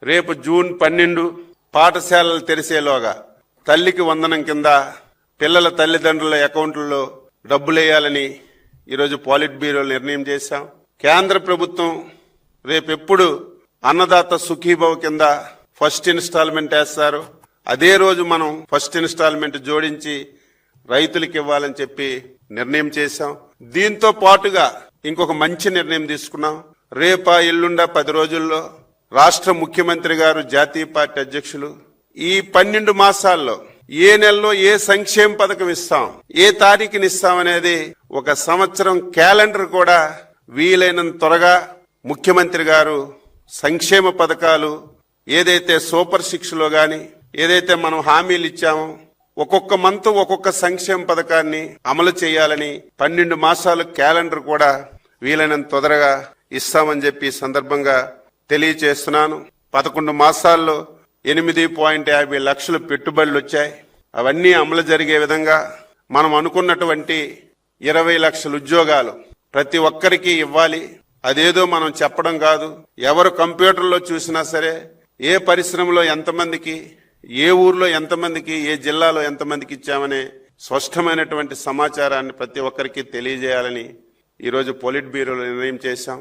రేపు జూన్ 12 పాఠశాలలు తెరిసేలోగా తల్లికి వందనం కింద పిల్లల తల్లిదండ్రుల అకౌంట్లలో డబ్బులేయాలని ఈరోజు పాలిట్ బ్యూరో నిర్ణయం చేశాం. కేంద్ర ప్రభుత్వం రేపెప్పుడు అన్నదాత సుఖీభవ కింద ఫస్ట్ ఇన్స్టాల్మెంట్ వేస్తారు, అదే రోజు మనం ఫస్ట్ ఇన్స్టాల్మెంట్ జోడించి రైతులకు ఇవ్వాలని చెప్పి నిర్ణయం చేశాం. దీంతో పాటుగా ఇంకొక మంచి నిర్ణయం తీసుకున్నాం. రేపా ఎల్లుండా 10 రోజుల్లో రాష్ట్ర ముఖ్యమంత్రి గారు, జాతీయ పార్టీ అధ్యక్షులు ఈ 12 మాసాల్లో ఏ నెలలో ఏ సంక్షేమ పథకం ఇస్తాం, ఏ తారీఖుని ఇస్తామనేది ఒక సంవత్సరం క్యాలెండర్ కూడా వీలైనంత త్వరగా ముఖ్యమంత్రి గారు సంక్షేమ పథకాలు ఏదైతే సూపర్ 6లో గాని ఏదైతే మనం హామీలు ఇచ్చామో ఒక్కొక్క మంత్ ఒక్కొక్క సంక్షేమ పథకాన్ని అమలు చేయాలని 12 మాసాల క్యాలెండర్ కూడా వీలైనంత తొందరగా ఇస్తామని చెప్పి సందర్భంగా తెలియచేస్తున్నాను. 11 మాసాల్లో 8.50 లక్షల పెట్టుబడులు వచ్చాయి. అవన్నీ అమలు జరిగే విధంగా మనం అనుకున్నటువంటి 20 లక్షల ఉద్యోగాలు ప్రతి ఒక్కరికి ఇవ్వాలి. అదేదో మనం చెప్పడం కాదు, ఎవరు కంప్యూటర్లో చూసినా సరే ఏ పరిశ్రమలో ఎంతమందికి, ఏ ఊర్లో ఎంతమందికి, ఏ జిల్లాలో ఎంతమందికి ఇచ్చామనే స్పష్టమైనటువంటి సమాచారాన్ని ప్రతి ఒక్కరికి తెలియజేయాలని ఈరోజు పొలిట్ బ్యూరోలో నిర్ణయం చేశాం.